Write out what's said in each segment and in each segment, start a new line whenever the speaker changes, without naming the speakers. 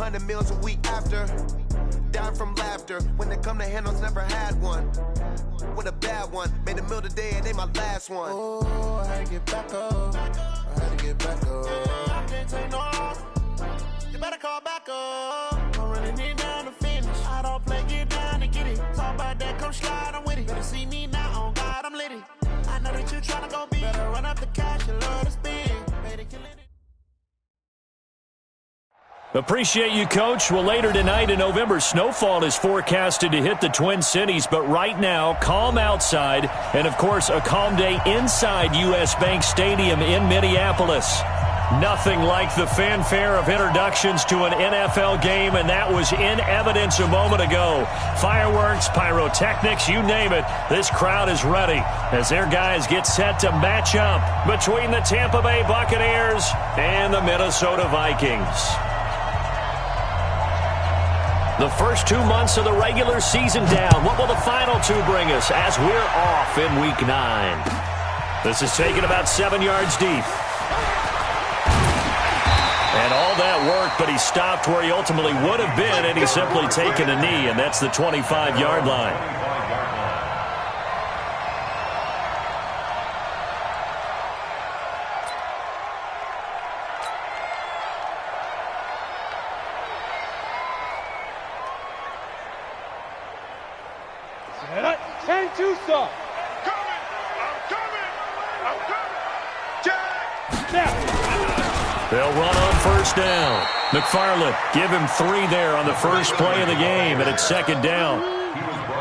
100 meals a week after. Dying from laughter. When it come to handles, never had one. With a bad one. Made a meal today and they my last one. Oh, I had to get back up. I had to get back up. I can't take no off. You better call back up. Don't really need down to finish. I don't play, get down to get it. Talk about that, come slide, I'm with it. Better see me now, on God, I'm litty. I know that you tryna go be. Better run up the cash, you love to spend. Better kill it.
Appreciate you, Coach. Well, later tonight in November, snowfall is forecasted to hit the Twin Cities, but right now, calm outside, and of course, a calm day inside U.S. Bank Stadium in Minneapolis. Nothing like the fanfare of introductions to an NFL game, and that was in evidence a moment ago. Fireworks, pyrotechnics, you name it. This crowd is ready as their guys get set to match up between the Tampa Bay Buccaneers and the Minnesota Vikings. The first 2 months of the regular season down. What will the final two bring us as we're off in Week 9? This is taken about 7 yards deep. And all that work, but he stopped where he ultimately would have been, and he's simply taken a knee, and that's the 25-yard line. They'll run on first down. McFarland, give him 3 there on the first play of the game, and it's second down.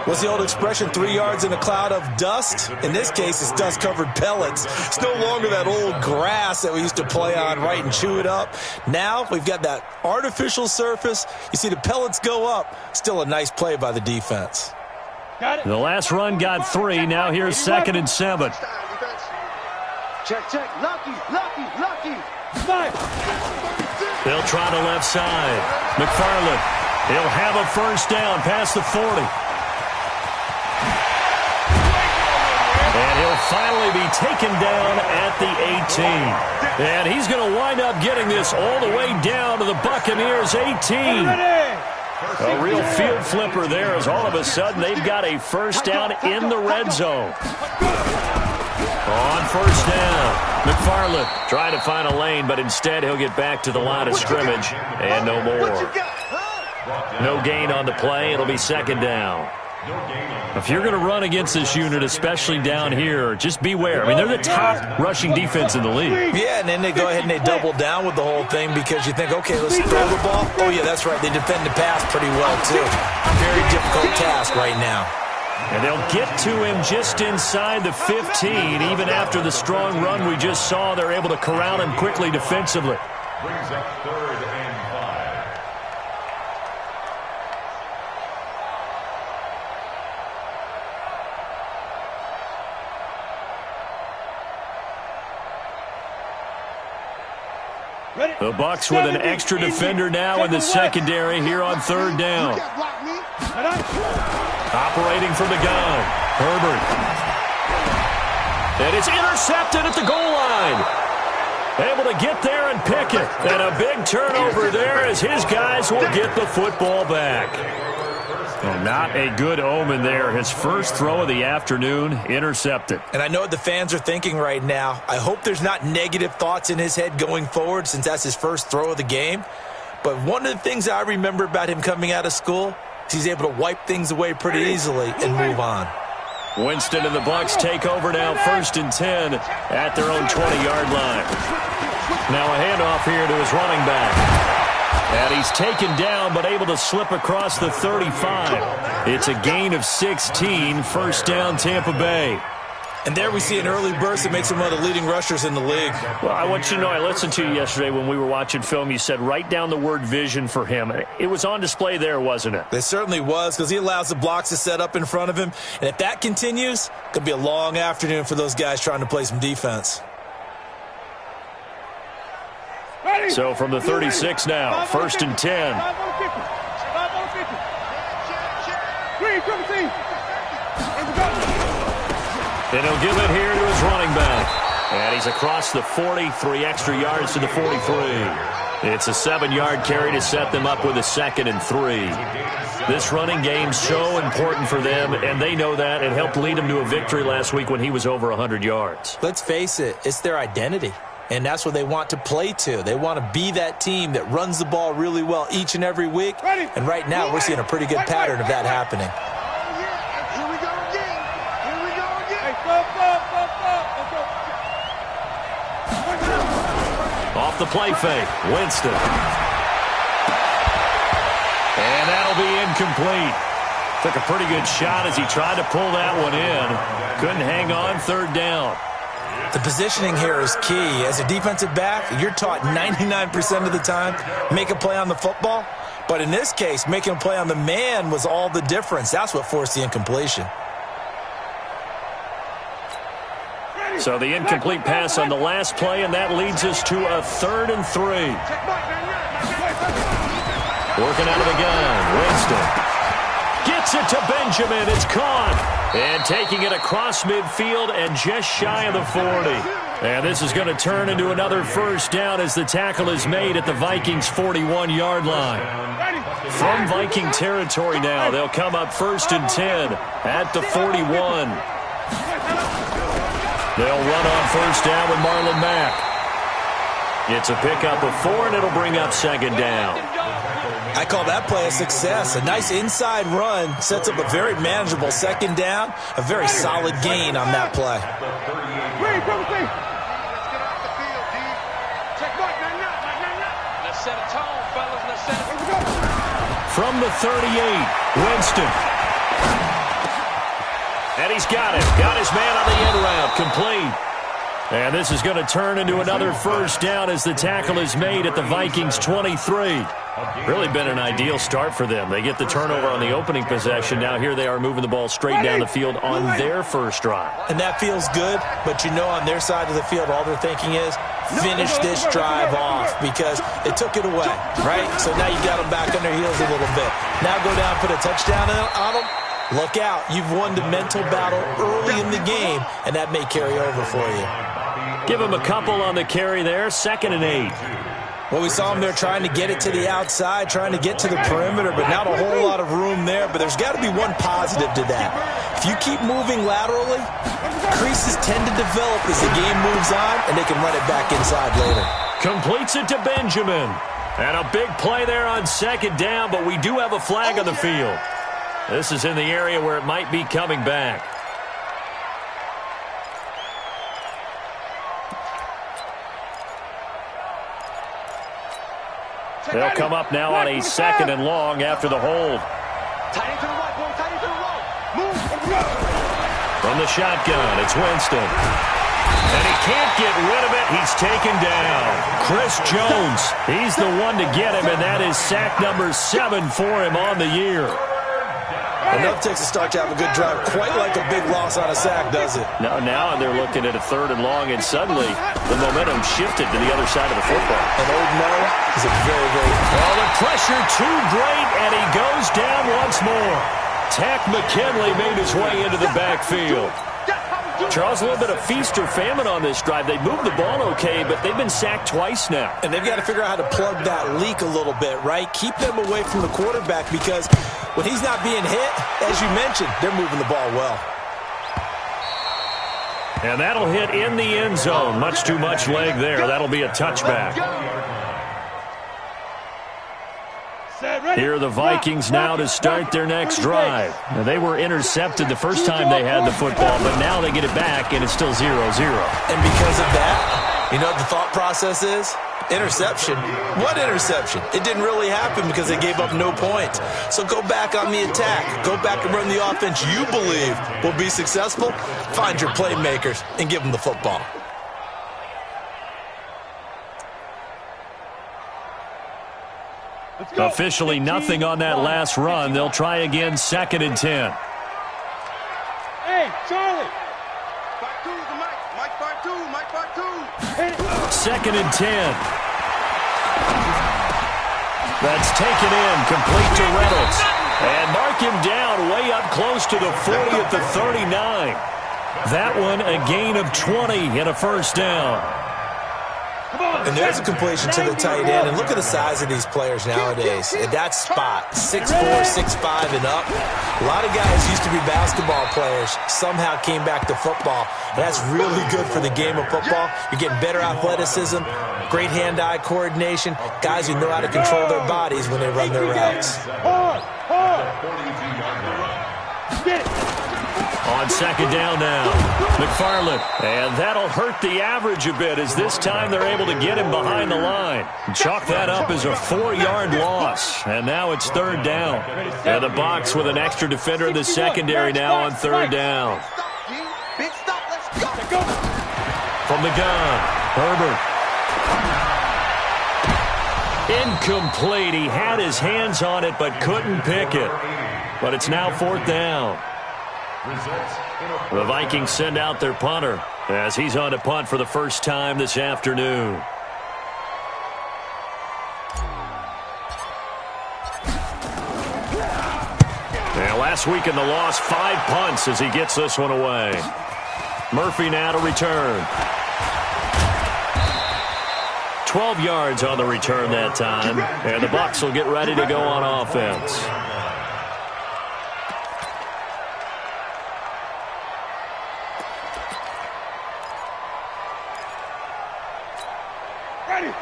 What's the old expression, 3 yards in a cloud of dust? In this case, it's dust-covered pellets. It's no longer that old grass that we used to play on, right, and chew it up. Now we've got that artificial surface. You see the pellets go up. Still a nice play by the defense.
The last run got 3. Now here's 2nd and 7.
Check, check. Lucky.
They'll try the left side. McFarland, he'll have a first down past the 40. And he'll finally be taken down at the 18. And he's going to wind up getting this all the way down to the Buccaneers' 18. A real field flipper there as all of a sudden they've got a first down in the red zone. On first down, McFarland trying to find a lane, but instead he'll get back to the line of scrimmage, and no more. No gain on the play. It'll be second down. If you're going to run against this unit, especially down here, just beware. I mean, they're the top rushing defense in the league.
Yeah, and then they go ahead and they double down with the whole thing because you think, okay, let's throw the ball. Oh, yeah, that's right. They defend the pass pretty well, too. Very difficult task right now.
And they'll get to him just inside the 15. Even after the strong run we just saw, they're able to corral him quickly defensively.
Brings up 3rd and
5. The Bucs with an extra defender now in the secondary here on 3rd down. Operating from the gun, Herbert. And it's intercepted at the goal line. Able to get there and pick it. And a big turnover there as his guys will get the football back. Well, not a good omen there. His first throw of the afternoon, intercepted.
And I know what the fans are thinking right now. I hope there's not negative thoughts in his head going forward since that's his first throw of the game. But one of the things I remember about him coming out of school, he's able to wipe things away pretty easily and move on.
Winston and the Bucs take over now, 1st and 10 at their own 20-yard line. Now a handoff here to his running back. And he's taken down but able to slip across the 35. It's a gain of 16, first down Tampa Bay.
And there we see an early burst that makes him one of the leading rushers in the league.
Well, I want you to know, I listened to you yesterday when we were watching film. You said write down the word vision for him. It was on display there, wasn't it?
It certainly was, because he allows the blocks to set up in front of him. And if that continues, it could be a long afternoon for those guys trying to play some defense.
So from the 36 now, 1st and 10. And he'll give it here to his running back. And he's across the 40, 3 extra yards to the 43. It's a 7-yard carry to set them up with a 2nd and 3. This running game's so important for them, and they know that. It helped lead them to a victory last week when he was over 100 yards.
Let's face it, it's their identity, and that's what they want to play to. They want to be that team that runs the ball really well each and every week, and right now we're seeing a pretty good pattern of that happening.
Here we go again. Here we go again.
Off the play fake, Winston. And that'll be incomplete. Took a pretty good shot as he tried to pull that one in. Couldn't hang on, 3rd down.
The positioning here is key. As a defensive back, you're taught 99% of the time, make a play on the football. But in this case, making a play on the man was all the difference. That's what forced the incompletion.
So the incomplete pass on the last play, and that leads us to a 3rd and 3. Working out of the gun, Winston. Gets it to Benjamin. It's caught. And taking it across midfield and just shy of the 40. And this is going to turn into another 1st down as the tackle is made at the Vikings' 41-yard line. From Viking territory now, they'll come up 1st and 10 at the 41. They'll run on 1st down with Marlon Mack. It's a pickup of 4, and it'll bring up 2nd down.
I call that play a success. A nice inside run sets up a very manageable 2nd down. A very solid gain on that play.
Let's set a tone, fellas. Let's set it.
From the 38, Winston. And he's got it. Got his man on the end route. Complete. And this is going to turn into another 1st down as the tackle is made at the Vikings' 23. Really been an ideal start for them. They get the turnover on the opening possession. Now here they are moving the ball straight down the field on their 1st drive.
And that feels good, but you know on their side of the field all they're thinking is finish this drive off because it took it away, right? So now you got them back on their heels a little bit. Now go down, put a touchdown on them. Look out. You've won the mental battle early in the game, and that may carry over for you.
Give him a couple on the carry there. 2nd and 8.
Well, we saw him there trying to get it to the outside, trying to get to the perimeter, but not a whole lot of room there. But there's got to be one positive to that. If you keep moving laterally, creases tend to develop as the game moves on, and they can run it back inside later.
Completes it to Benjamin. And a big play there on 2nd down, but we do have a flag on the field. This is in the area where it might be coming back. They'll come up now on a 2nd and long after the hold.
Tight into the right, boy. Tight into the right. Move.
From the shotgun, it's Winston. And he can't get rid of it. He's taken down. Chris Jones, he's the one to get him, and that is sack number 7 for him on the year.
Enough takes a start to have a good drive. Quite like a big loss on a sack, does it?
Now they're looking at a 3rd and long, and suddenly the momentum shifted to the other side of the football.
And Old Mo is a very, very...
Well, the pressure too great, and he goes down once more. Tack McKinley made his way into the backfield. Charles, a little bit of feast or famine on this drive. They moved the ball okay, but they've been sacked twice now.
And they've got to figure out how to plug that leak a little bit, right? Keep them away from the quarterback because when he's not being hit, as you mentioned, they're moving the ball well.
And that'll hit in the end zone. Much too much leg there. That'll be a touchback. Here are the Vikings now to start their next drive. Now, they were intercepted the first time they had the football, but now they get it back, and it's still 0-0.
And because of that, you know what the thought process is? Interception. What interception? It didn't really happen because they gave up no points. So go back on the attack. Go back and run the offense you believe will be successful. Find your playmakers and give them the football.
Officially nothing on that last run. They'll try again, 2nd and 10.
Hey, Charlie. Part 2 to Mike. Mike part 2. Mike part 2.
2nd and 10. That's taken in, complete to Reynolds. And mark him down way up close to the 40 at the 39. That one a gain of 20 and a first down.
And there's a completion to the tight end. And look at the size of these players nowadays. At that spot, 6'4", 6'5", and up. A lot of guys used to be basketball players, somehow came back to football. That's really good for the game of football. You're getting better athleticism, great hand-eye coordination, guys who know how to control their bodies when they run their routes.
On second down now, McFarland. And that'll hurt the average a bit as this time they're able to get him behind the line. Chalk that up as a 4-yard loss. And now it's third down. And the box with an extra defender in the secondary now on third down. From the gun, Herbert. Incomplete. He had his hands on it but couldn't pick it. But it's now fourth down. The Vikings send out their punter as he's on to punt for the first time this afternoon. And last week in the loss, 5 punts as he gets this one away. Murphy now to return. 12 yards on the return that time. And the Bucs will get ready to go on offense.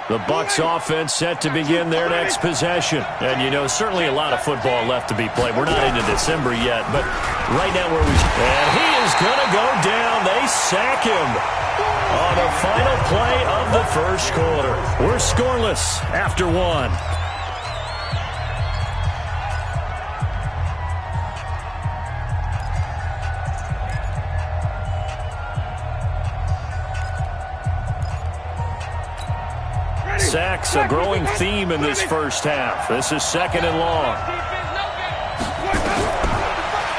The Bucs offense set to begin their next possession. And, you know, certainly a lot of football left to be played. We're not into December yet, but right now where we... And he is going to go down. They sack him on the final play of the first quarter. We're scoreless after one. Sacks, a growing theme in this first half. This is second and long.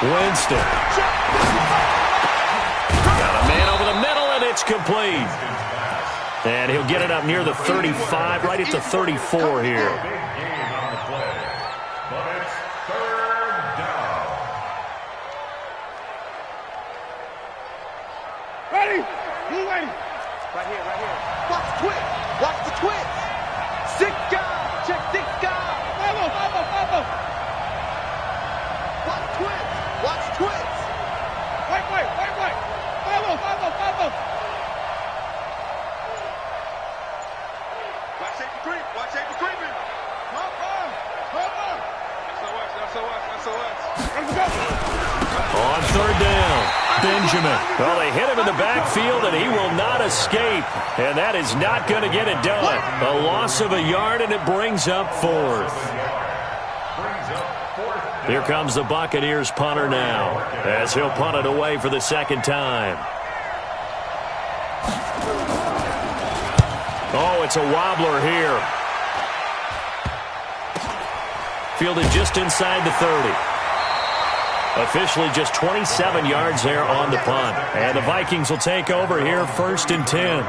Winston. Got a man over the middle, and it's complete. And he'll get it up near the 35, right at the 34 here.
Ready? Blue lady. Right here, right here. Watch the twist. Watch the twist. 6 guys. Check 6 guys. Vamos. Watch twist. Watch twist. Wait. Vamos. Watch safety creep. Watch safety creeping. Come on. SOS. Let's go.
On third down, Benjamin. Well, they hit him in the backfield, and he will not escape. And that is not going to get it done. A loss of a yard, and it brings up fourth. Here comes the Buccaneers punter now, as he'll punt it away for the second time. Oh, it's a wobbler here. Fielded just inside the 30. Officially just 27 yards there on the punt. And the Vikings will take over here first and 10.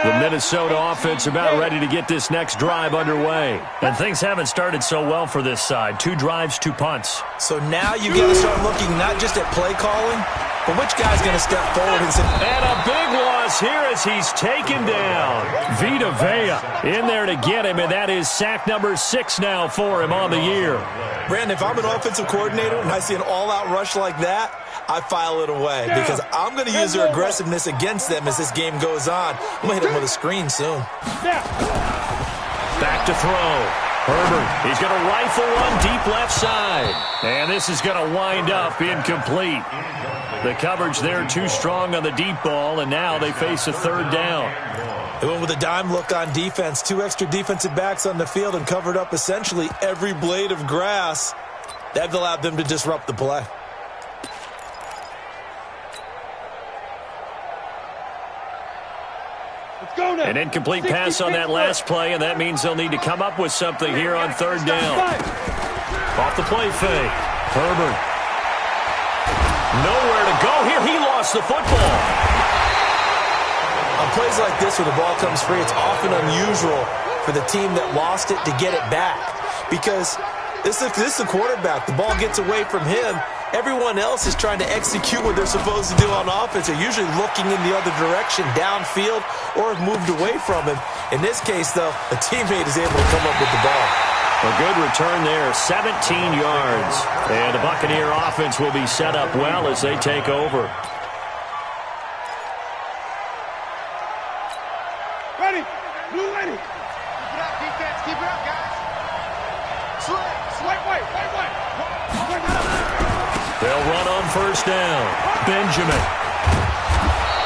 The Minnesota offense about ready to get this next drive underway. And things haven't started so well for this side. 2 drives, 2 punts.
So now you got to start looking not just at play calling, but which guy's going to step forward and say...
And a big loss here as he's taken down. Vita Vea in there to get him, and that is sack number 6 now for him on the year.
Brandon, if I'm an offensive coordinator and I see an all-out rush like that, I file it away because I'm going to use their aggressiveness against them as this game goes on. I'm going to hit them with a screen soon.
Back to throw. Herbert, he's going to rifle one deep left side. And this is going to wind up incomplete. The coverage there too strong on the deep ball, and now they face a third down.
They went with a dime look on defense. 2 extra defensive backs on the field and covered up essentially every blade of grass. That allowed them to disrupt the play.
An incomplete pass on that last play, and that means they'll need to come up with something here on third down. Off the play fake. Herbert. Nowhere to go here. He lost the football.
On plays like this where the ball comes free, it's often unusual for the team that lost it to get it back. Because this is a quarterback. The ball gets away from him, Everyone else is trying to execute what they're supposed to do on offense. They're usually looking in the other direction, downfield, or have moved away from him. In this case, though, a teammate is able to come up with the ball.
A good return there, 17 yards. And the Buccaneer offense will be set up well as they take over.
Ready. Blue ready. Keep it up, defense. Keep it up, guys. Swipe right.
They'll run on first down. Benjamin.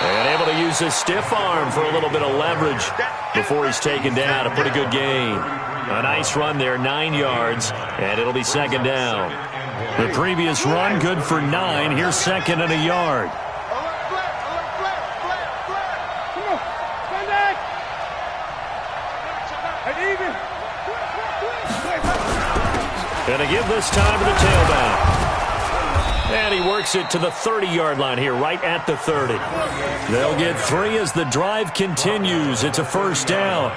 And able to use his stiff arm for a little bit of leverage before he's taken down. A pretty good gain. A nice run there, 9 yards, and it'll be second down. The previous run, good for 9. Here's second and a yard. Going to give this time to the tailback. And he works it to the 30-yard line here, right at the 30. They'll get 3 as the drive continues. It's a first down.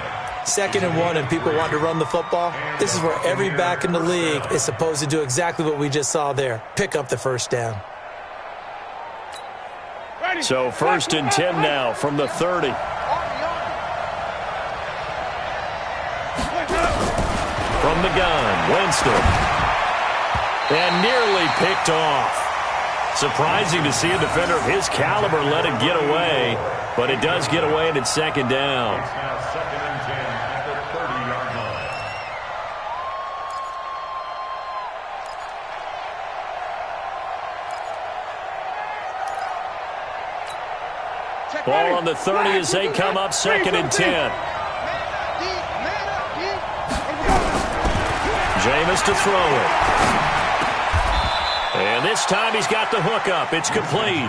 2nd and 1, and people want to run the football. This is where every back in the league is supposed to do exactly what we just saw there. Pick up the first down.
So 1st and 10 now from the 30. From the gun, Winston. And nearly picked off. Surprising to see a defender of his caliber let it get away, but it does get away, and it's second down.
It's now 2nd and 10 at the 30-yard line.
Ball on the 30 as they come up 2nd and 10. Jameis to throw it. And this time he's got the hook up. It's complete.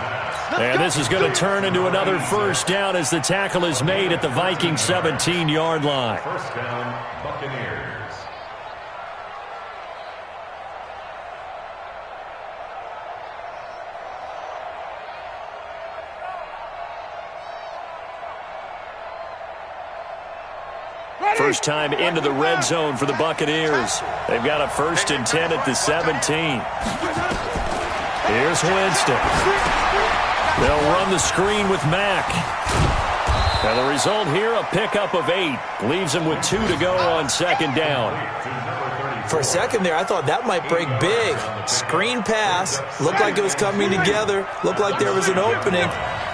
And this is going to turn into another first down as the tackle is made at the Vikings 17-yard line.
First down, Buccaneers.
First time into the red zone for the Buccaneers. They've got a 1st and 10 at the 17. Here's Winston. They'll run the screen with Mack. And the result here, a pickup of 8. Leaves them with 2 to go on 2nd down.
For a second there, I thought that might break big. Screen pass. Looked like it was coming together. Looked like there was an opening.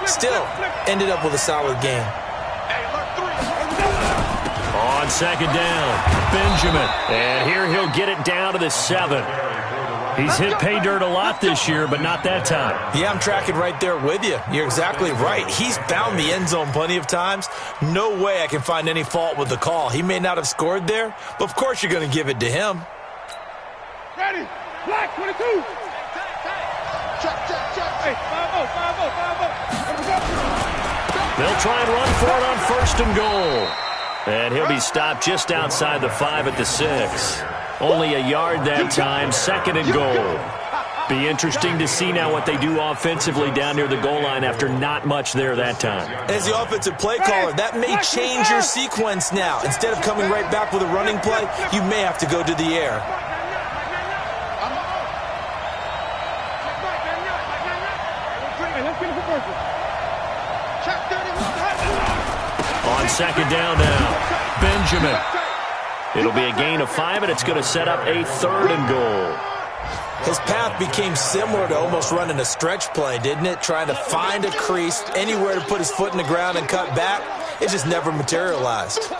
Still, ended up with a solid game.
On 2nd down, Benjamin. And here he'll get it down to the 7. He's hit pay dirt a lot this year, but not that time.
Yeah, I'm tracking right there with you. You're exactly right. He's bound the end zone plenty of times. No way I can find any fault with the call. He may not have scored there, but of course you're going to give it to him.
Ready. Black 22. Check. Hey, 5-0.
They'll try and run for it on 1st and goal. And he'll be stopped just outside the 5 at the 6. Only a yard that time, 2nd and goal. Be interesting to see now what they do offensively down near the goal line after not much there that time.
As the offensive play caller, that may change your sequence now. Instead of coming right back with a running play, you may have to go to the air.
On 2nd down now, Benjamin. It'll be a gain of 5, and it's going to set up a 3rd and goal.
His path became similar to almost running a stretch play, didn't it? Trying to find a crease, anywhere to put his foot in the ground and cut back. It just never materialized.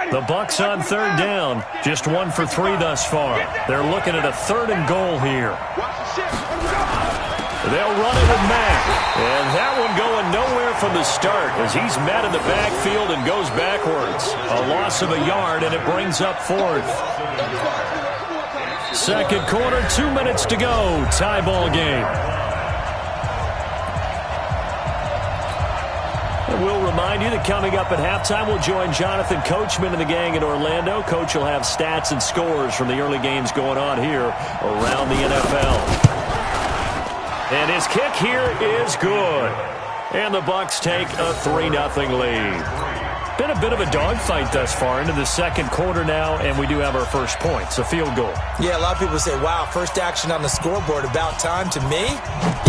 The Bucs on 3rd down, just 1 for 3 thus far. They're looking at a 3rd and goal here. They'll run it with Mack. And that one going nowhere from the start as he's met in the backfield and goes backwards. A loss of a yard, and it brings up 4th. 2nd quarter, 2 minutes to go. Tie ball game. And we'll remind you that coming up at halftime, we'll join Jonathan Coachman and the gang in Orlando. Coach will have stats and scores from the early games going on here around the NFL. And his kick here is good. And the Bucs take a 3-0 lead. Been a bit of a dogfight thus far into the second quarter now, and we do have our first points, a field goal.
Yeah, a lot of people say, wow, first action on the scoreboard, about time. To me,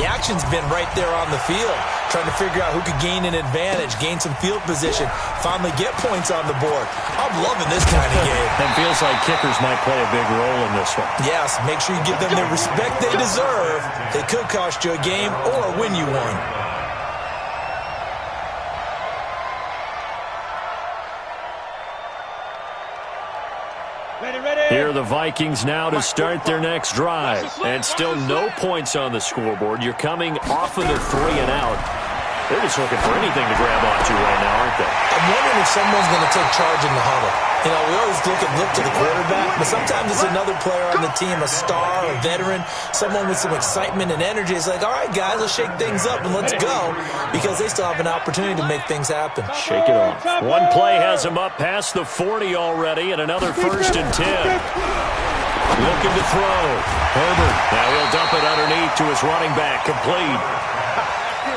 the action's been right there on the field, trying to figure out who could gain an advantage, gain some field position, finally get points on the board. I'm loving this kind of game.
And feels like kickers might play a big role in this one.
Yes, make sure you give them the respect they deserve. They could cost you a game or win you one.
Here are the Vikings now to start their next drive. And still no points on the scoreboard. You're coming off of the 3-and-out. They're just looking for anything to grab onto right now, aren't they?
I'm wondering if someone's going to take charge in the huddle. You know, we always look to the quarterback, but sometimes it's another player on the team, a star, a veteran, someone with some excitement and energy. It's like, all right, guys, let's shake things up and let's go, because they still have an opportunity to make things happen.
Shake it off. One play has him up past the 40 already, and another 1st and 10. Looking to throw. Herbert. Now he'll dump it underneath to his running back. Complete.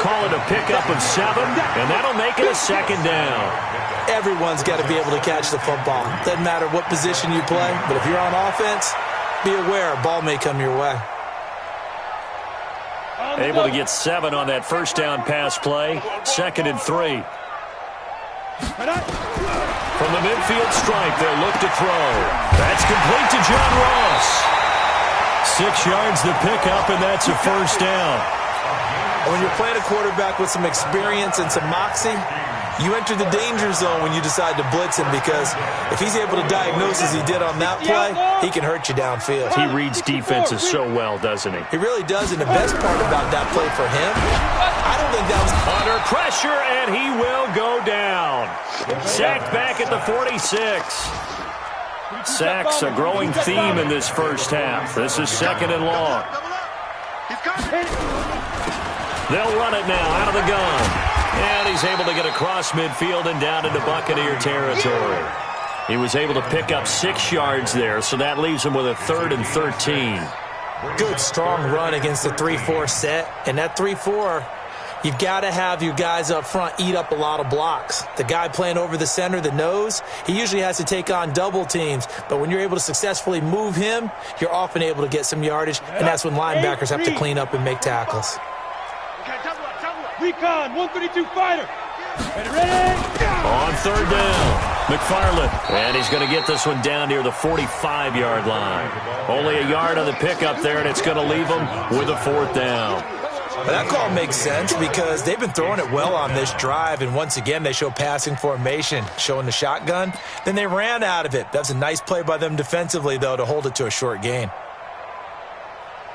Call it a pickup of 7, and that'll make it a 2nd down.
Everyone's got to be able to catch the football. Doesn't matter what position you play, but if you're on offense, be aware a ball may come your way.
Able to get 7 on that first down pass play. 2nd and 3. From the midfield stripe, they'll look to throw. That's complete to John Ross. 6 yards the pickup, and that's a 1st down.
When you're playing a quarterback with some experience and some moxie, you enter the danger zone when you decide to blitz him, because if he's able to diagnose as he did on that play, he can hurt you downfield.
He reads defenses so well, doesn't he?
He really does, and the best part about that play for him, I don't think that was...
Under pressure, and he will go down. Sacked back at the 46. Sacks a growing theme in this first half. This is 2nd and long. They'll run it now out of the gun. And he's able to get across midfield and down into Buccaneer territory. He was able to pick up 6 yards there, so that leaves him with a 3rd and 13.
Good, strong run against the 3-4 set. And that 3-4, you've got to have your guys up front eat up a lot of blocks. The guy playing over the center, the nose, he usually has to take on double teams. But when you're able to successfully move him, you're often able to get some yardage, and that's when linebackers have to clean up and make tackles.
Recon, 132 fighter. Ready?
On 3rd down, McFarland. And he's going to get this one down near the 45-yard line. Only a yard on the pickup there, and it's going to leave him with a 4th down.
Well, that call makes sense because they've been throwing it well on this drive, and once again they show passing formation, showing the shotgun. Then they ran out of it. That's a nice play by them defensively, though, to hold it to a short gain.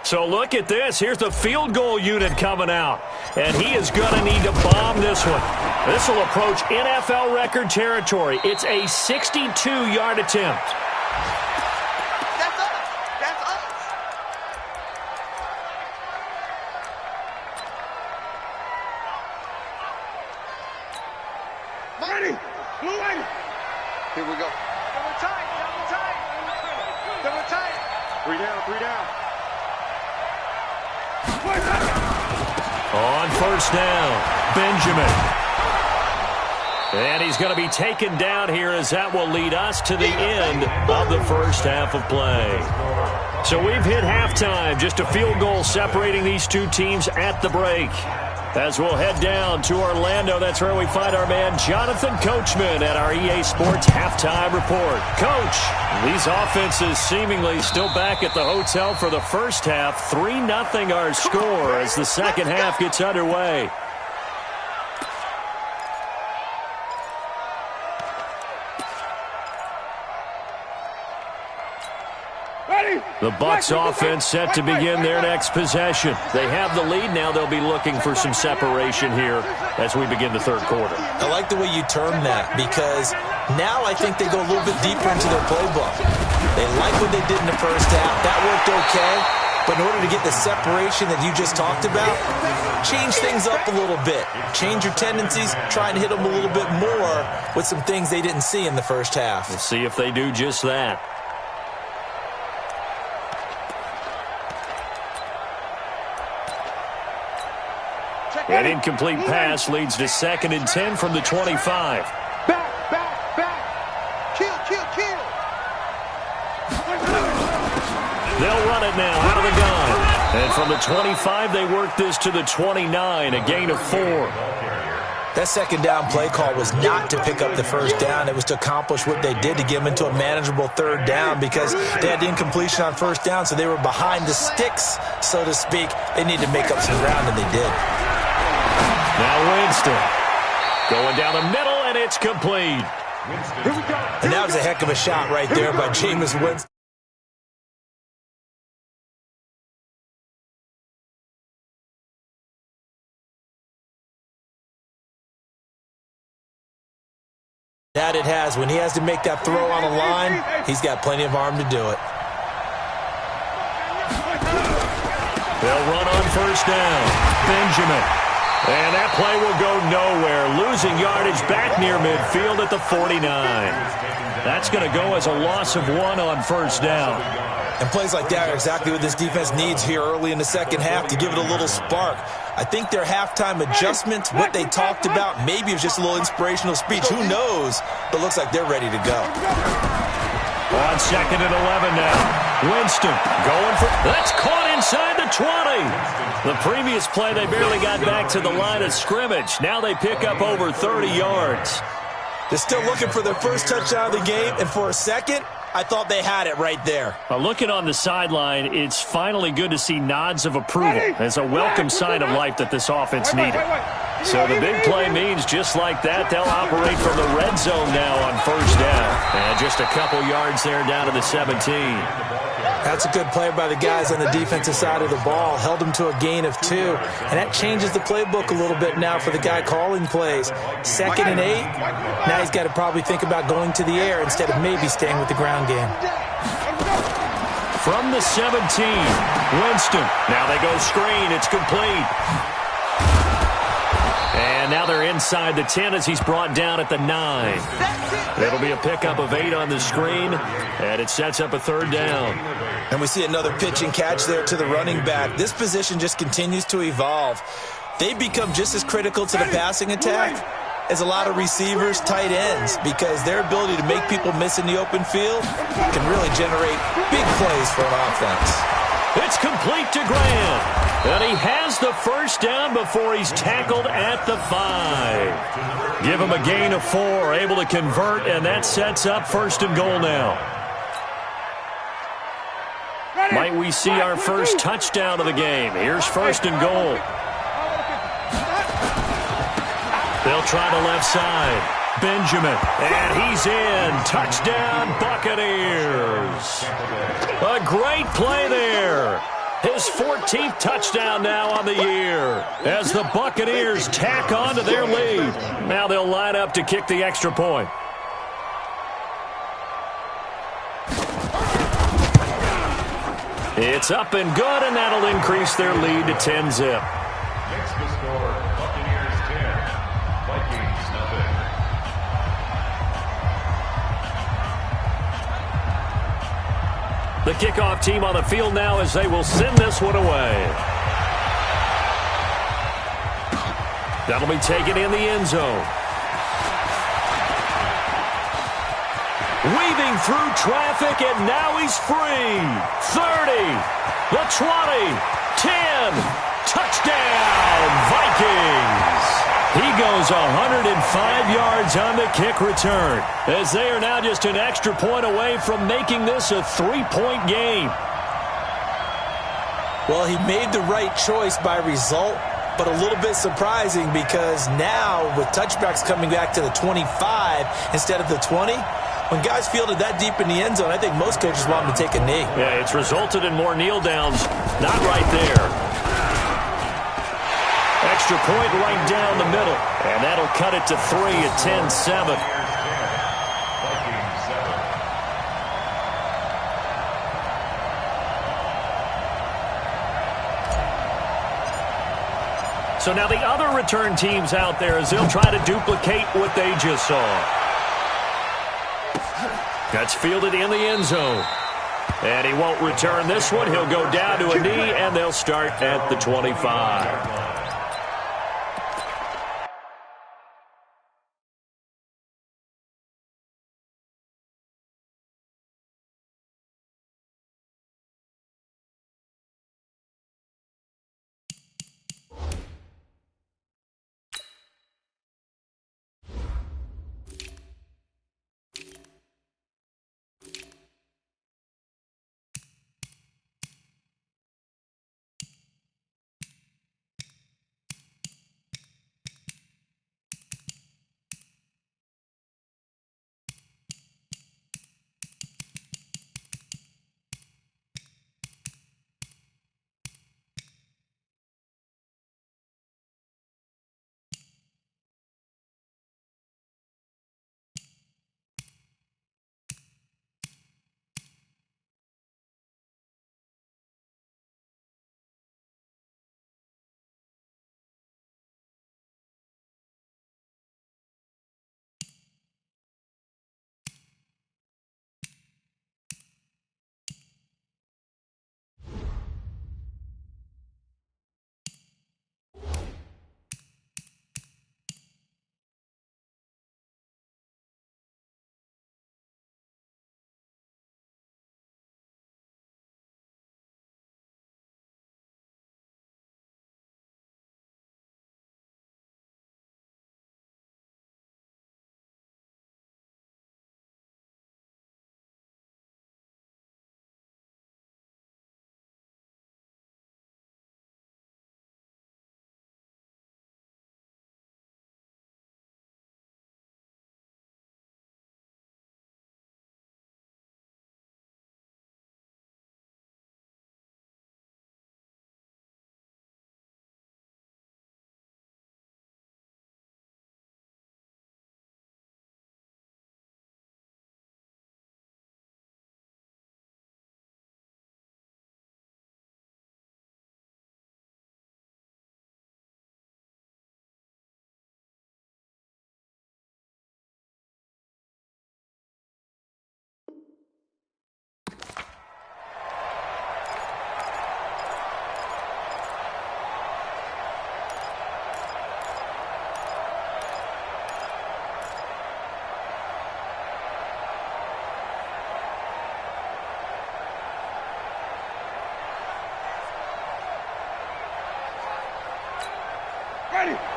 So look at this. Here's the field goal unit coming out. And he is going to need to bomb this one. This will approach NFL record territory. It's a 62-yard attempt.
That's us. That's us.
Ready? Blue light.
Here we go.
Double tight. Double tight. Double tight. 3 down. 3 down.
On 1st down, Benjamin. And he's going to be taken down here, as that will lead us to the end of the first half of play. So we've hit halftime, just a field goal separating these two teams at the break. As we'll head down to Orlando, that's where we find our man Jonathan Coachman at our EA Sports Halftime Report. Coach, these offenses seemingly still back at the hotel for the first half. 3-0 our score as the second half gets underway. The Bucs offense set to begin their next possession. They have the lead now. They'll be looking for some separation here as we begin the third quarter.
I like the way you term that, because now I think they go a little bit deeper into their playbook. They like what they did in the first half. That worked okay. But in order to get the separation that you just talked about, change things up a little bit. Change your tendencies. Try and hit them a little bit more with some things they didn't see in the first half.
We'll see if they do just that. An incomplete pass leads to 2nd and 10 from the 25.
Back.
They'll run it now out of the gun. And from the 25, they work this to the 29, a gain of 4.
That second down play call was not to pick up the first down. It was to accomplish what they did to get them into a manageable third down because they had the incompletion on first down, so they were behind the sticks, so to speak. They needed to make up some ground, and they did.
Now Winston going down the middle, and it's complete.
And that was a heck of a shot right there by Jameis Winston. That it has. When he has to make that throw on the line, he's got plenty of arm to do it.
They'll run on first down. Benjamin. And that play will go nowhere. Losing yardage back near midfield at the 49. That's going to go as a loss of 1 on first down.
And plays like that are exactly what this defense needs here early in the second half to give it a little spark. I think their halftime adjustment, what they talked about, maybe it was just a little inspirational speech. Who knows? But looks like they're ready to go.
On second and 11 now. Winston going for... That's caught inside the 20. The previous play, they barely got back to the line of scrimmage. Now they pick up over 30 yards.
They're still looking for their first touchdown of the game, and for a second, I thought they had it right there.
Looking on the sideline, it's finally good to see nods of approval. It's a welcome sign of life that this offense needed. So the big play means just like that, they'll operate from the red zone now on first down. And just a couple yards there down to the 17.
That's a good play by the guys on the defensive side of the ball. Held them to a gain of 2. And that changes the playbook a little bit now for the guy calling plays. 2nd and 8. Now he's got to probably think about going to the air instead of maybe staying with the ground game.
From the 17, Winston. Now they go screen. It's complete. And now they're inside the 10 as he's brought down at the 9. It'll be a pickup of 8 on the screen, and it sets up a third down.
And we see another pitch and catch there to the running back. This position just continues to evolve. They become just as critical to the passing attack as a lot of receivers, tight ends, because their ability to make people miss in the open field can really generate big plays for an offense.
It's complete to Graham. And he has the first down before he's tackled at the 5. Give him a gain of 4, able to convert, and that sets up first and goal now. Might we see our first touchdown of the game? Here's first and goal. They'll try the left side. Benjamin, and he's in. Touchdown, Buccaneers. A great play there. His 14th touchdown now on the year as the Buccaneers tack on to their lead. Now they'll line up to kick the extra point. It's up and good, and that'll increase their lead to 10-zip.
Next to score, Buccaneers 10, Vikings nothing.
The kickoff team on the field now as they will send this one away. That'll be taken in the end zone. Weaving through traffic, and now he's free. 30, the 20, 10, touchdown, Vikings. He goes 105 yards on the kick return, as they are now just an extra point away from making this a 3-point game.
Well, he made the right choice by result, but a little bit surprising because now with touchbacks coming back to the 25 instead of the 20, when guys fielded that deep in the end zone, I think most coaches want them to take a knee.
Yeah, it's resulted in more kneel downs. Not right there. Extra point right down the middle. And that'll cut it to 3 at 10-7. So now the other return teams out there as they'll try to duplicate what they just saw. That's fielded in the end zone. And he won't return this one. He'll go down to a knee, and they'll start at the 25.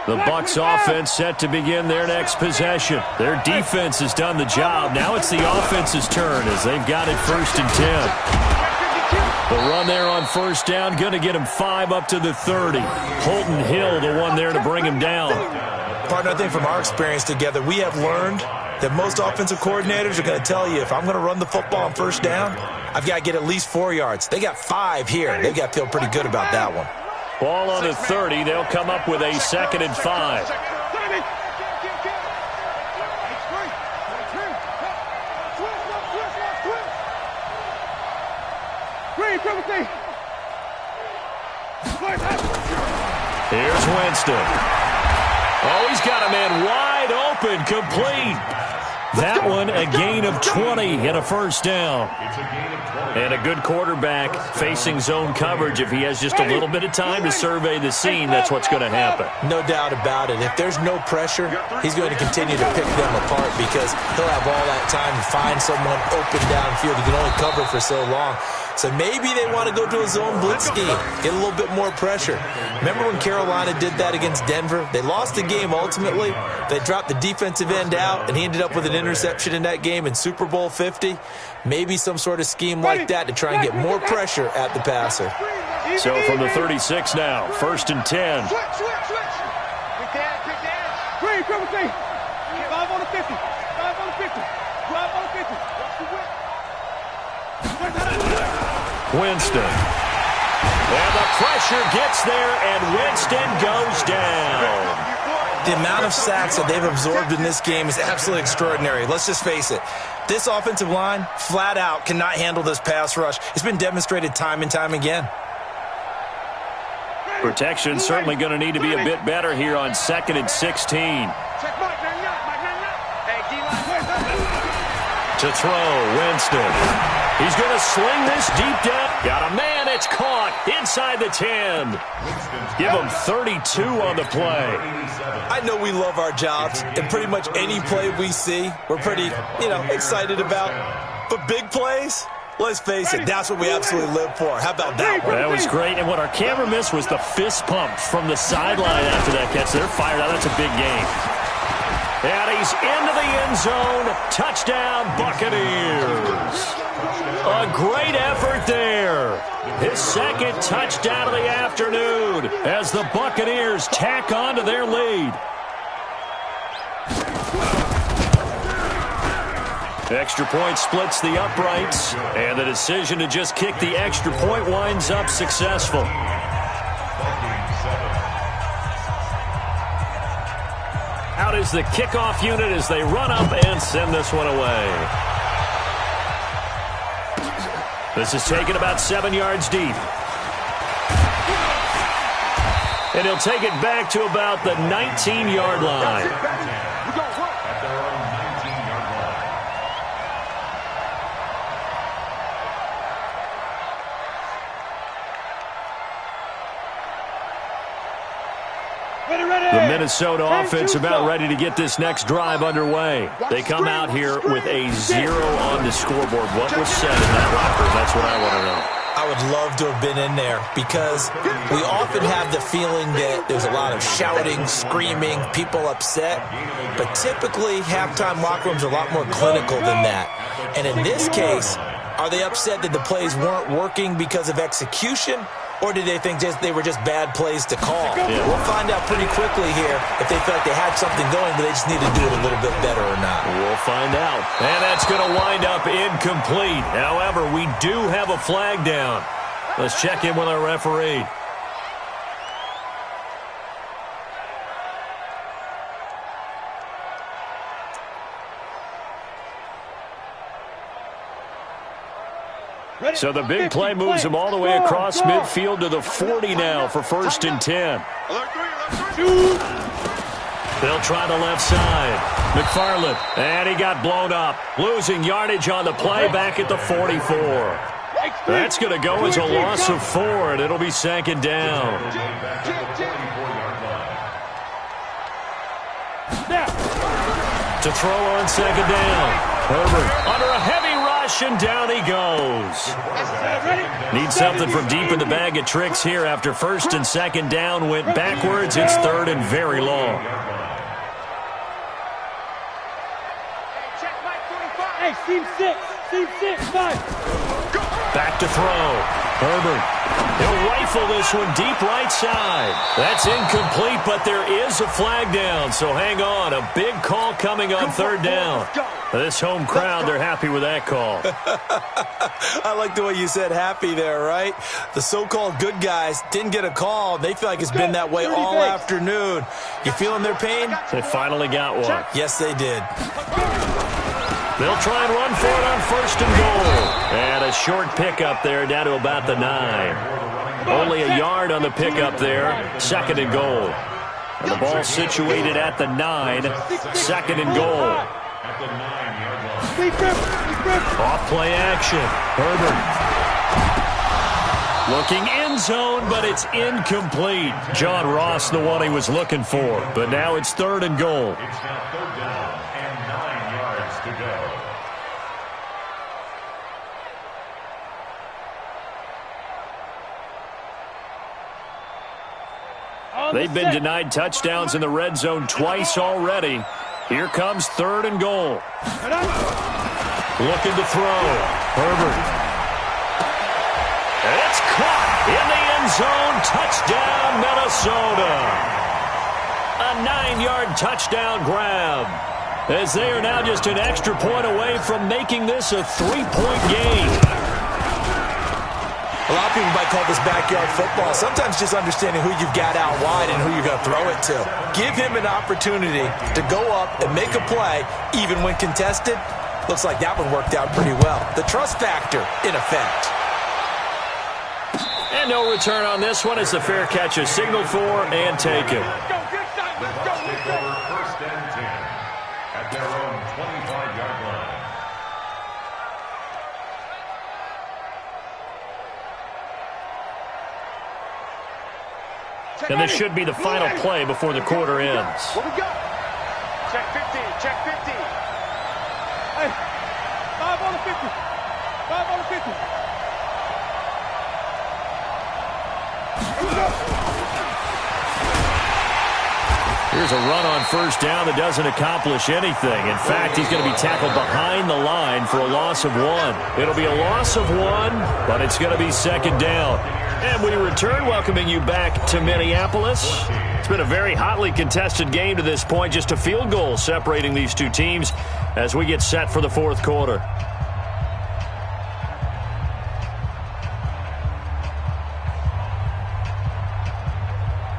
The Bucs offense set to begin their next possession. Their defense has done the job. Now it's the offense's turn as they've got it 1st and 10. The run there on 1st down, going to get him 5 up to the 30. Holton Hill, the one there to bring him down.
Partner, I think from our experience together, we have learned that most offensive coordinators are going to tell you, if I'm going to run the football on 1st down, I've got to get at least 4 yards. They got 5 here. They've got to feel pretty good about that one.
Ball on the 30. They'll come up with a 2nd and 5. Here's Winston. Oh, he's got a man wide open, complete. That one, a gain of 20 and a 1st down. And a good quarterback facing zone coverage. If he has just a little bit of time to survey the scene, that's what's going to happen.
No doubt about it. If there's no pressure, he's going to continue to pick them apart because he'll have all that time to find someone open downfield. He can only cover for so long. So maybe they want to go to a zone blitz scheme, get a little bit more pressure. Remember when Carolina did that against Denver? They lost the game ultimately. They dropped the defensive end out, and he ended up with an interception in that game in Super Bowl 50. Maybe some sort of scheme like that to try and get more pressure at the passer.
So from the 36 now, 1st and 10.
Switch. Quick down. Green, triple T. 5 on the 50. 5 on the 50. 5 on the 50. Watch the whip.
Winston. And the pressure gets there, and Winston goes down.
The amount of sacks that they've absorbed in this game is absolutely extraordinary. Let's just face it. This offensive line, flat out, cannot handle this pass rush. It's been demonstrated time and time again.
Protection certainly going to need to be a bit better here on 2nd and 16. To throw, Winston. He's going to sling this deep down. Got a man, it's caught inside the 10. Give him 32 on the play.
I know we love our jobs, and pretty much any play we see, we're pretty, excited about. But big plays, let's face it, that's what we absolutely live for. How about that one?
That was great, and what our camera missed was the fist pump from the sideline after that catch. They're fired out. That's a big game. And he's into the end zone. Touchdown, Buccaneers. A great effort there. His 2nd touchdown of the afternoon as the Buccaneers tack on to their lead. Extra point splits the uprights, and the decision to just kick the extra point winds up successful. Out is the kickoff unit as they run up and send this one away. This is taken about 7 yards deep. And he'll take it back to about the 19-yard line. The Minnesota offense about ready to get this next drive underway. They come out here with a 0 on the scoreboard. What was said in that locker room? That's what I want to know.
I would love to have been in there because we often have the feeling that there's a lot of shouting, screaming, people upset. But typically, halftime locker rooms are a lot more clinical than that. And in this case, are they upset that the plays weren't working because of execution? Or did they think they were just bad plays to call?
Yeah.
We'll find out pretty quickly here if they feel like they had something going, but they just need to do it a little bit better or not.
We'll find out. And that's going to wind up incomplete. However, we do have a flag down. Let's check in with our referee. So the big play moves him all the way across midfield to the 40 now for 1st and 10. They'll try the left side. McFarland, and he got blown up. Losing yardage on the play back at the 44. That's going to go as a loss of 4, and it'll be 2nd down. To throw on 2nd down. Herbert under a heavy rush. rush, and down he goes. Need something from deep in the bag of tricks here after first and second down went backwards. It's third and very long.
Hey, seam 5.
Back to throw. Herbert. He'll rifle this one deep right side. That's incomplete, but there is a flag down, so hang on. A big call coming on third down. This home crowd, they're happy with that call.
I like the way you said happy there, right? The so-called good guys didn't get a call. They feel like it's been that way all afternoon. You feeling their pain?
They finally got one.
Yes, they did.
They'll try and run for it on first and goal. And a short pickup there down to about the 9. Only a yard on the pickup there. Second and goal. And the ball situated at the 9. Second and goal. Off play action. Herbert. Looking end zone, but it's incomplete. John Ross, the one he was looking for. But now it's third and goal.
It's now third down and 9 yards to go.
They've been denied touchdowns in the red zone twice already. Here comes third and goal. Looking to throw. Herbert. And it's caught in the end zone. Touchdown, Minnesota. A 9-yard touchdown grab. As they are now just an extra point away from making this a 3-point game.
A lot of people might call this backyard football. Sometimes just understanding who you've got out wide and who you're going to throw it to. Give him an opportunity to go up and make a play, even when contested. Looks like that one worked out pretty well. The trust factor in effect.
And no return on this one as the fair catch is signaled for and taken.
The Bucs take over first and 10 at their own 25-yard line.
And this should be the final play before the quarter ends.
What we got? Check 50. Hey, 5 on the 50. 5 on the 50. Here we go.
Here's a run on first down that doesn't accomplish anything. In fact, he's going to be tackled behind the line for a loss of 1. It'll be a loss of 1, but it's going to be second down. And we return, welcoming you back to Minneapolis. It's been a very hotly contested game to this point. Just a field goal separating these two teams as we get set for the fourth quarter.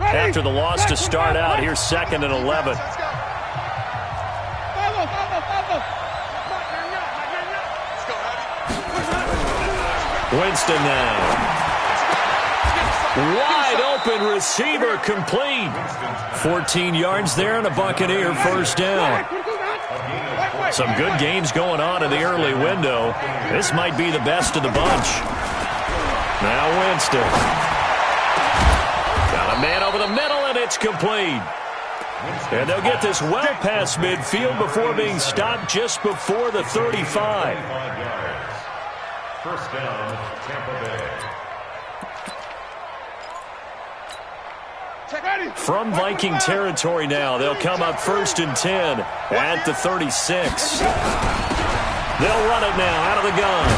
After the loss to start out, here's second and 11. Winston now. Wide open receiver complete. 14 yards there and a Buccaneer first down. Some good games going on in the early window. This might be the best of the bunch. Now Winston. Got a man over the middle and it's complete. And they'll get this well past midfield before being stopped just before the 35.
First down, Tampa Bay.
From Viking territory now, they'll come up first and 10 at the 36. They'll run it now out of the gun.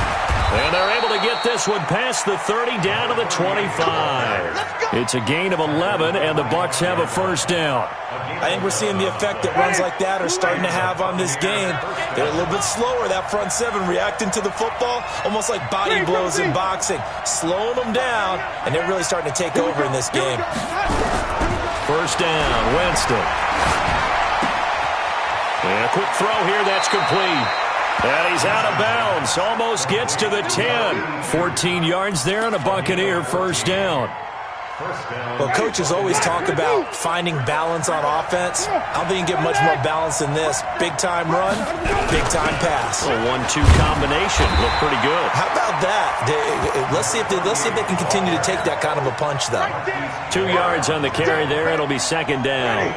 And they're able to get this one past the 30 down to the 25. It's a gain of 11, and the Bucs have a first down.
I think we're seeing the effect that runs like that are starting to have on this game. They're a little bit slower, that front seven, reacting to the football, almost like body blows in boxing, slowing them down, and they're really starting to take over in this game.
First down, Winston. And a quick throw here, that's complete. And he's out of bounds, almost gets to the 10. 14 yards there and a Buccaneer first down.
Well, coaches always talk about finding balance on offense. I don't think you can get much more balance than this. Big-time run, big-time pass.
A 1-2 combination. Looked pretty good.
How about that? Let's see if they can continue to take that kind of a punch, though.
2 yards on the carry there. It'll be second down.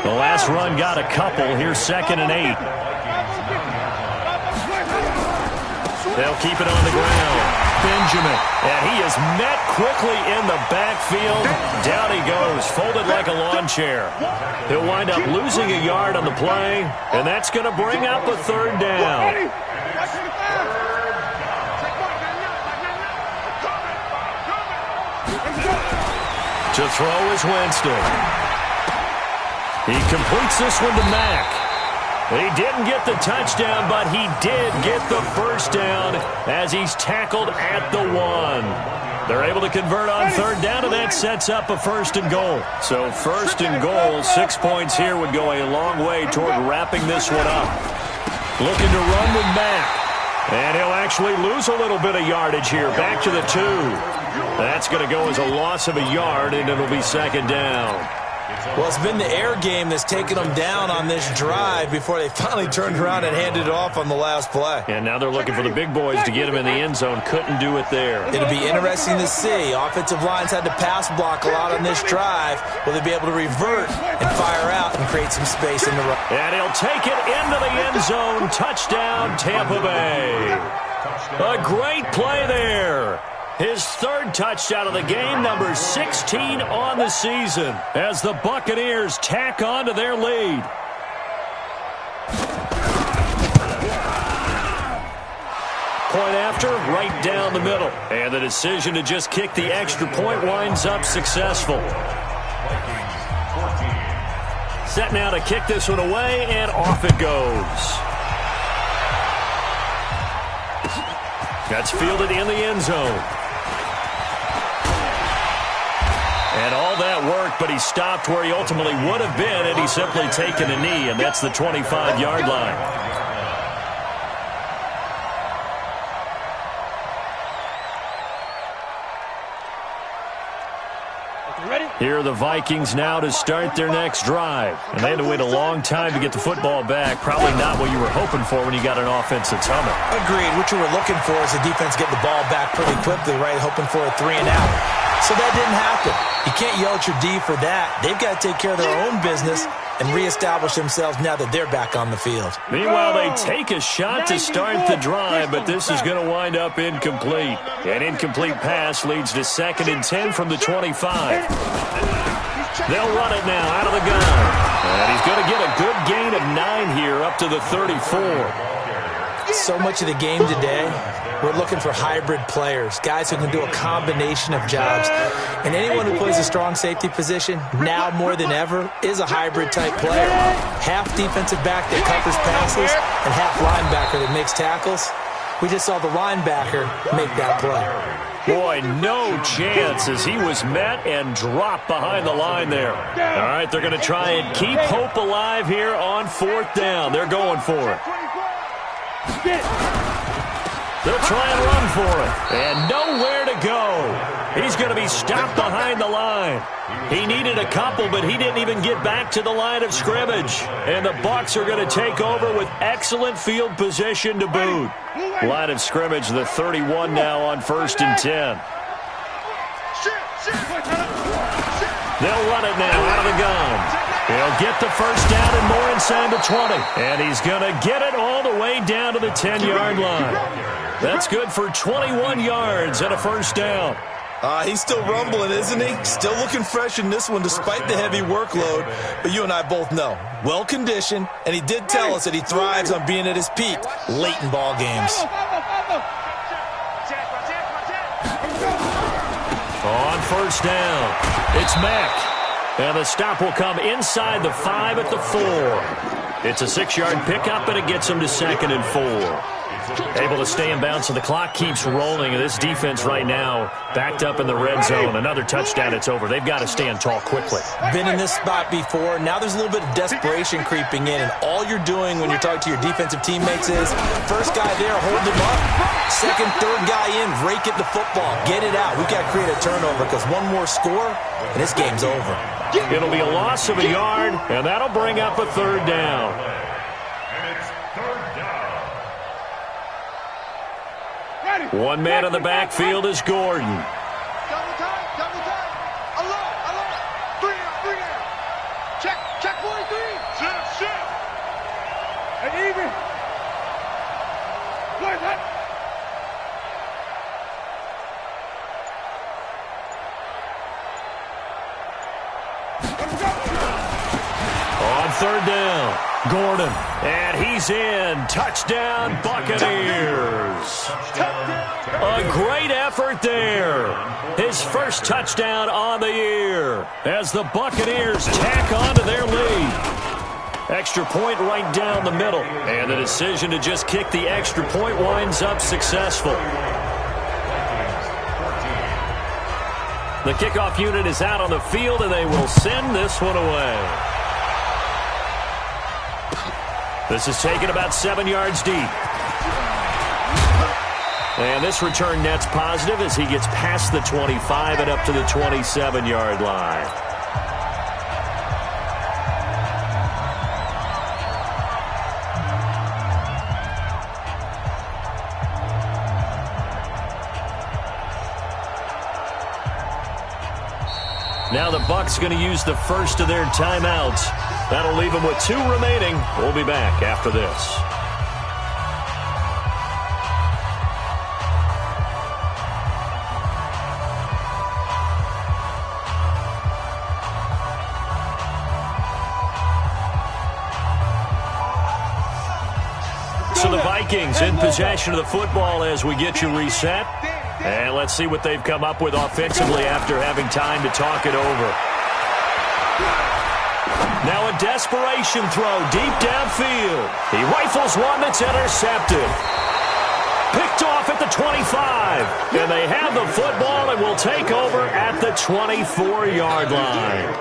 The last run got a couple. Here's second and 8. They'll keep it on the ground. Benjamin. And he is met quickly in the backfield. Down he goes, folded like a lawn chair. He'll wind up losing a yard on the play, and that's going to bring up a third down. To throw is Winston. He completes this one to Mack. He didn't get the touchdown, but he did get the first down as he's tackled at the 1. They're able to convert on third down, and that sets up a 1st and goal. So 1st and goal, 6 points here would go a long way toward wrapping this one up. Looking to run with Mack. And he'll actually lose a little bit of yardage here. Back to the 2. That's going to go as a loss of a yard, and it'll be 2nd down.
Well, it's been the air game that's taken them down on this drive before they finally turned around and handed it off on the last play.
And now they're looking for the big boys to get him in the end zone. Couldn't do it there.
It'll be interesting to see. Offensive lines had to pass block a lot on this drive. Will they be able to revert and fire out and create some space in the run?
And he'll take it into the end zone. Touchdown, Tampa Bay. A great play there. His 3rd touchdown of the game, number 16 on the season, as the Buccaneers tack on to their lead. Point after, right down the middle. And the decision to just kick the extra point winds up successful. Set now to kick this one away, and off it goes. That's fielded in the end zone. And all that work, but he stopped where he ultimately would have been had he simply taken a knee, and that's the 25-yard line. Here are the Vikings now to start their next drive. And they had to wait a long time to get the football back. Probably not what you were hoping for when you got an offense that's humming.
Agreed. What you were looking for is the defense getting the ball back pretty quickly, right? Hoping for a 3 and out. So that didn't happen. You can't yell at your D for that. They've got to take care of their own business and reestablish themselves now that they're back on the field.
Meanwhile, they take a shot to start the drive, but this is going to wind up incomplete. An incomplete pass leads to 2nd and 10 from the 25. They'll run it now out of the gun. And he's going to get a good gain of 9 here up to the 34.
So much of the game today, we're looking for hybrid players, guys who can do a combination of jobs. And anyone who plays a strong safety position, now more than ever, is a hybrid-type player. Half defensive back that covers passes and half linebacker that makes tackles. We just saw the linebacker make that play.
Boy, no chance as he was met and dropped behind the line there. All right, they're going to try and keep hope alive here on 4th down. They're going for it. They'll try and run for it. And nowhere to go. He's going to be stopped behind the line. He needed a couple, but he didn't even get back to the line of scrimmage. And the Bucs are going to take over with excellent field position to boot. Line of scrimmage, the 31 now on 1st and 10. They'll run it now out of the gun. He'll get the first down and more inside the 20. And he's going to get it all the way down to the 10-yard line. That's good for 21 yards and a first down.
He's still rumbling, isn't he? Still looking fresh in this one despite the heavy workload. But you and I both know, well-conditioned, and he did tell us that he thrives on being at his peak late in ball games.
On first down, it's Mack. And the stop will come inside the 5 at the 4. It's a 6-yard pickup, and it gets him to 2nd and 4. Able to stay in bounds, so the clock keeps rolling. And this defense right now backed up in the red zone. Another touchdown, it's over. They've got to stand tall quickly.
Been in this spot before. Now there's a little bit of desperation creeping in. And all you're doing when you're talking to your defensive teammates is, first guy there, hold him up. Second, third guy in, rake it the football. Get it out. We've got to create a turnover because one more score, and this game's over.
It'll be a loss of a yard, and that'll bring up a 3rd down. One man in the backfield is Gordon.
Double time. Alert. 3 down. Check 43. Shift. And even. What is that?
Gordon. And he's in. Touchdown, Buccaneers. A great effort there. His first touchdown on the year as the Buccaneers tack on to their lead. Extra point right down the middle. And the decision to just kick the extra point winds up successful. The kickoff unit is out on the field, and they will send this one away. This is taken about 7 yards deep. And this return net's positive as he gets past the 25 and up to the 27-yard line. Now the Bucs going to use the first of their timeouts. That'll leave them with 2 remaining. We'll be back after this. So the Vikings in possession of the football as we get you reset. And let's see what they've come up with offensively after having time to talk it over. Now a desperation throw deep downfield. He rifles one that's intercepted. Picked off at the 25. And they have the football and will take over at the 24-yard line.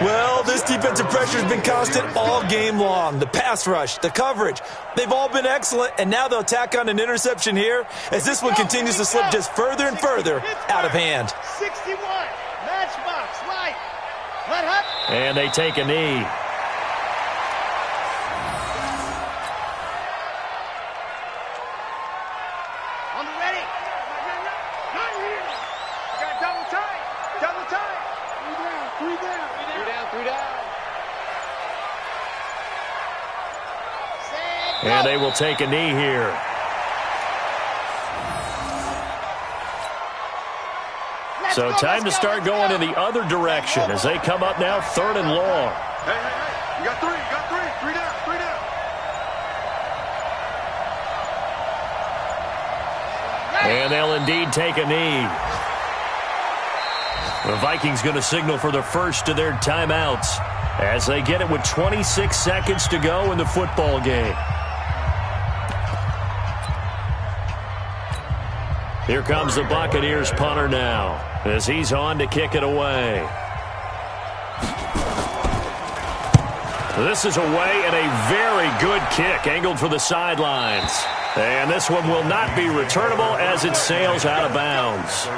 Well, this defensive pressure has been constant all game long. The pass rush, the coverage, they've all been excellent, and now they'll tack on an interception here as this one continues to slip just further and further out of hand.
61, matchbox, light. Let up.
And they take a knee.
On the ready. Not here. I got double time. Double time. 3 down. 3 down. 3 down. 3 down.
And they will take a knee here. So time to start going in the other direction as they come up now 3rd and long.
Hey. You got 3. You got 3. 3 down. 3 down.
And they'll indeed take a knee. The Vikings going to signal for the first of their timeouts as they get it with 26 seconds to go in the football game. Here comes the Buccaneers punter now as he's on to kick it away. This is away and a very good kick angled for the sidelines. And this one will not be returnable as it sails out of bounds.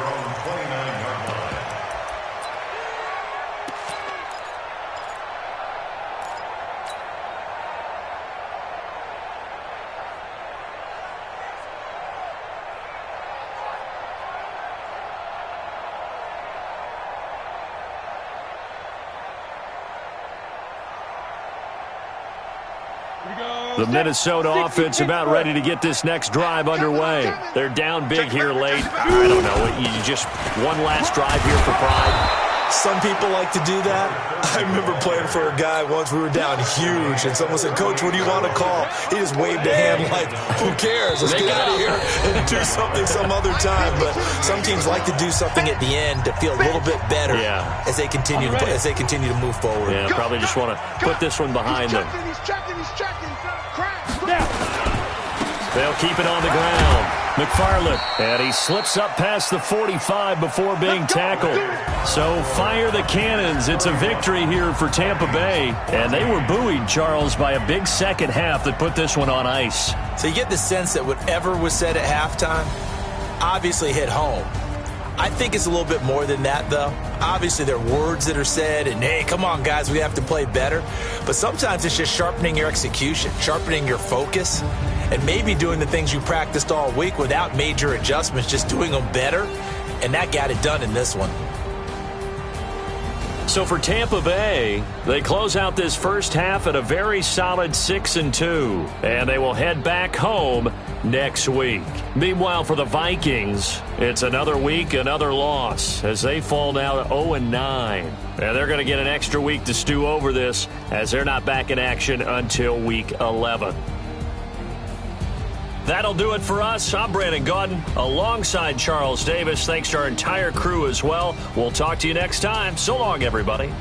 The Minnesota offense about ready to get this next drive underway. They're down big here late. I don't know. You just one last drive here for pride.
Some people like to do that. I remember playing for a guy once. We were down huge, and someone said, "Coach, what do you want to call?" He just waved a hand like, "Who cares? Let's get out of here and do something some other time." But some teams like to do something at the end to feel a little bit better as they continue to move forward.
Yeah, probably just want to put this one behind them.
He's checking.
They'll keep it on the ground. McFarland, and he slips up past the 45 before being tackled. So fire the cannons. It's a victory here for Tampa Bay. And they were buoyed, Charles, by a big second half that put this one on ice.
So you get the sense that whatever was said at halftime obviously hit home. I think it's a little bit more than that, though. Obviously, there are words that are said, and, hey, come on, guys, we have to play better. But sometimes it's just sharpening your execution, sharpening your focus, and maybe doing the things you practiced all week without major adjustments, just doing them better. And that got it done in this one.
So for Tampa Bay, they close out this first half at a very solid 6-2, and they will head back home next week. Meanwhile, for the Vikings, It's another week, another loss, as they fall now to 0-9. And they're going to get an extra week to stew over this, as they're not back in action until week 11. That'll do it for us. I'm Brandon Gaudin, alongside Charles Davis. Thanks to our entire crew as well. We'll talk to you next time. So long, everybody.